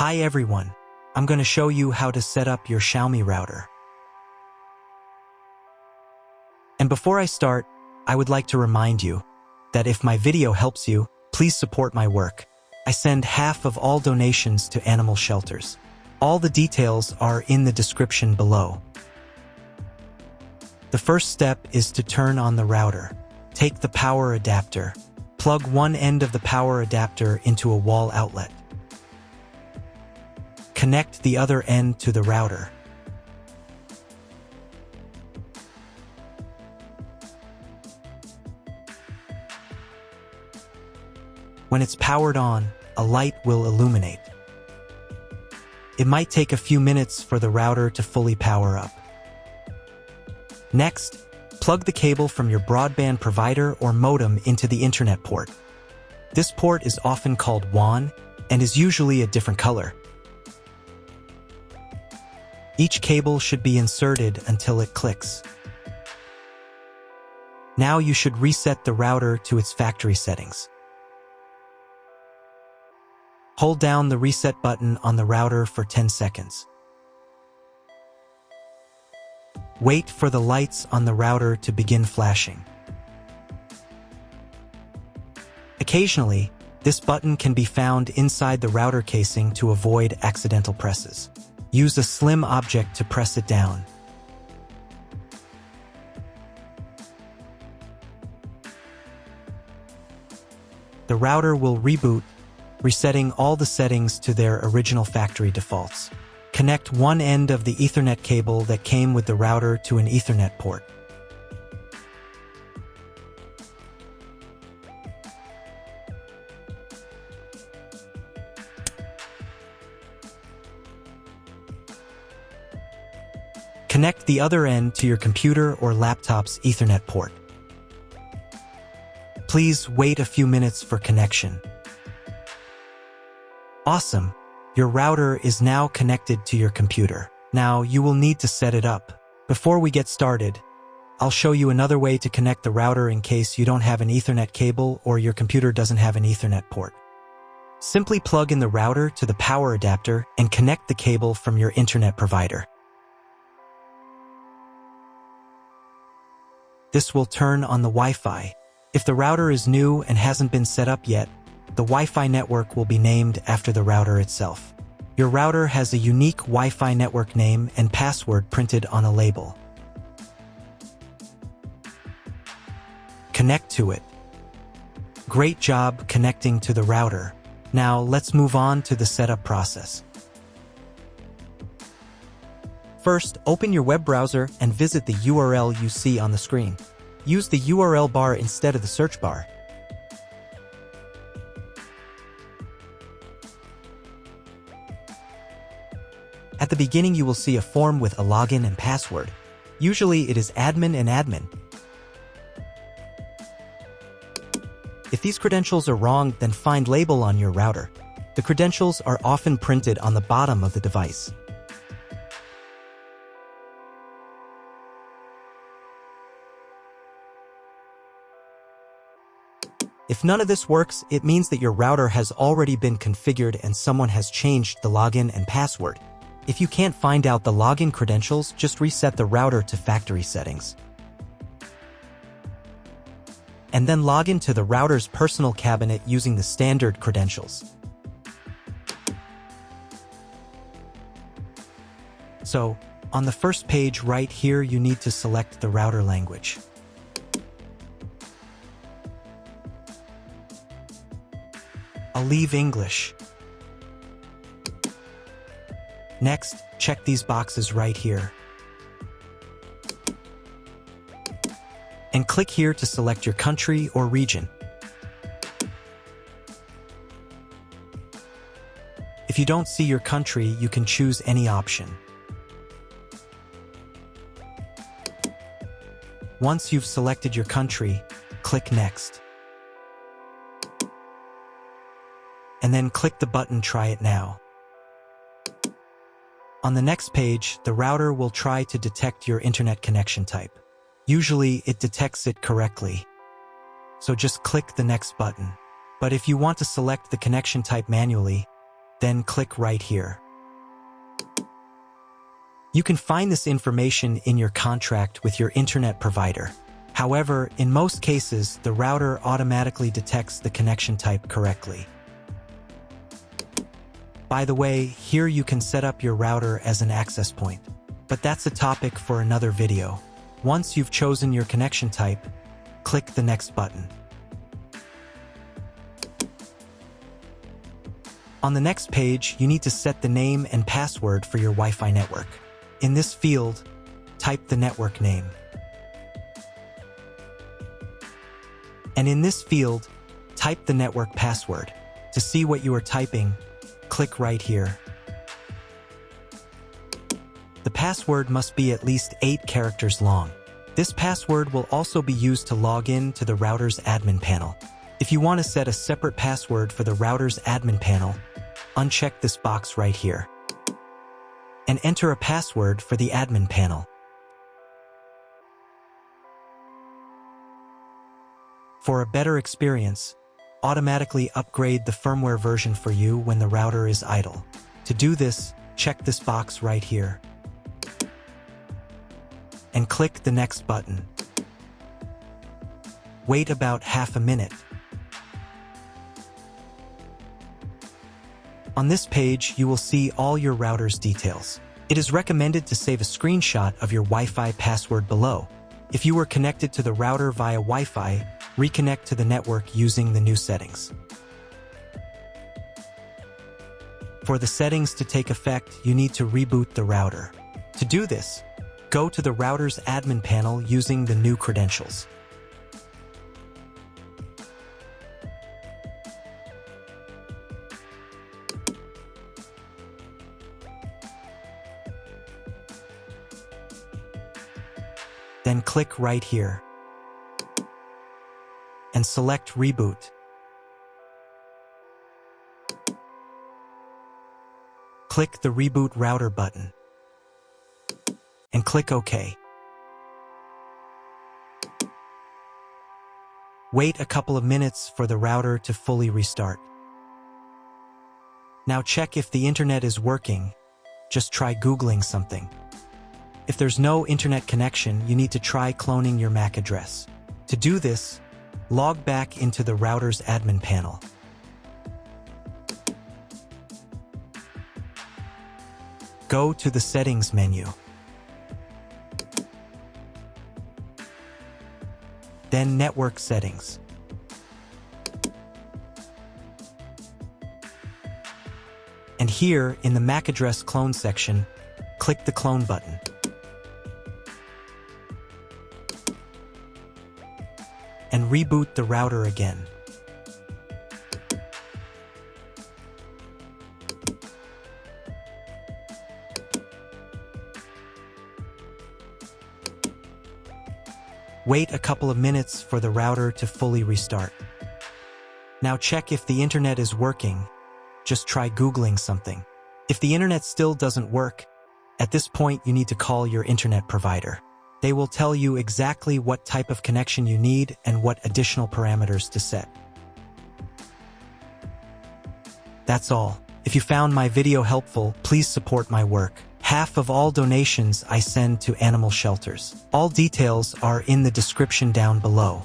Hi everyone, I'm going to show you how to set up your Xiaomi router. And before I start, I would like to remind you that if my video helps you, please support my work. I send half of all donations to animal shelters. All the details are in the description below. The first step is to turn on the router. Take the power adapter. Plug one end of the power adapter into a wall outlet. Connect the other end to the router. When it's powered on, a light will illuminate. It might take a few minutes for the router to fully power up. Next, plug the cable from your broadband provider or modem into the internet port. This port is often called WAN and is usually a different color. Each cable should be inserted until it clicks. Now you should reset the router to its factory settings. Hold down the reset button on the router for 10 seconds. Wait for the lights on the router to begin flashing. Occasionally, this button can be found inside the router casing to avoid accidental presses. Use a slim object to press it down. The router will reboot, resetting all the settings to their original factory defaults. Connect one end of the Ethernet cable that came with the router to an Ethernet port. Connect the other end to your computer or laptop's Ethernet port. Please wait a few minutes for connection. Awesome! Your router is now connected to your computer. Now you will need to set it up. Before we get started, I'll show you another way to connect the router in case you don't have an Ethernet cable or your computer doesn't have an Ethernet port. Simply plug in the router to the power adapter and connect the cable from your internet provider. This will turn on the Wi-Fi. If the router is new and hasn't been set up yet, the Wi-Fi network will be named after the router itself. Your router has a unique Wi-Fi network name and password printed on a label. Connect to it. Great job connecting to the router. Now let's move on to the setup process. First, open your web browser and visit the URL you see on the screen. Use the URL bar instead of the search bar. At the beginning, you will see a form with a login and password. Usually, it is admin and admin. If these credentials are wrong, then find label on your router. The credentials are often printed on the bottom of the device. If none of this works, it means that your router has already been configured and someone has changed the login and password. If you can't find out the login credentials, just reset the router to factory settings. And then log into the router's personal cabinet using the standard credentials. So, on the first page right here, you need to select the router language. I'll leave English. Next, check these boxes right here. And click here to select your country or region. If you don't see your country, you can choose any option. Once you've selected your country, click Next. And then click the button Try It Now. On the next page, the router will try to detect your internet connection type. Usually, it detects it correctly. So just click the next button. But if you want to select the connection type manually, Then click right here. You can find this information in your contract with your internet provider. However, in most cases, the router automatically detects the connection type correctly. By the way, here you can set up your router as an access point. But that's a topic for another video. Once you've chosen your connection type, click the next button. On the next page, you need to set the name and password for your Wi-Fi network. In this field, type the network name. And in this field, type the network password. To see what you are typing, click right here. The password must be at least 8 characters long. This password will also be used to log in to the router's admin panel. If you want to set a separate password for the router's admin panel, uncheck this box right here and enter a password for the admin panel. For a better experience, automatically upgrade the firmware version for you when the router is idle. To do this, check this box right here and click the next button. Wait about half a minute. On this page, you will see all your router's details. It is recommended to save a screenshot of your Wi-Fi password below. If you were connected to the router via Wi-Fi, reconnect to the network using the new settings. For the settings to take effect, you need to reboot the router. To do this, go to the router's admin panel using the new credentials. Then click right here and select Reboot. Click the Reboot Router button and click OK. Wait a couple of minutes for the router to fully restart. Now check if the internet is working. Just try Googling something. If there's no internet connection, you need to try cloning your MAC address. To do this, log back into the router's admin panel. Go to the Settings menu. Then Network Settings. And here, in the MAC address clone section, click the Clone button. And reboot the router again. Wait a couple of minutes for the router to fully restart. Now check if the internet is working. Just try Googling something. If the internet still doesn't work, at this point you need to call your internet provider. They will tell you exactly what type of connection you need and what additional parameters to set. That's all. If you found my video helpful, please support my work. Half of all donations I send to animal shelters. All details are in the description down below.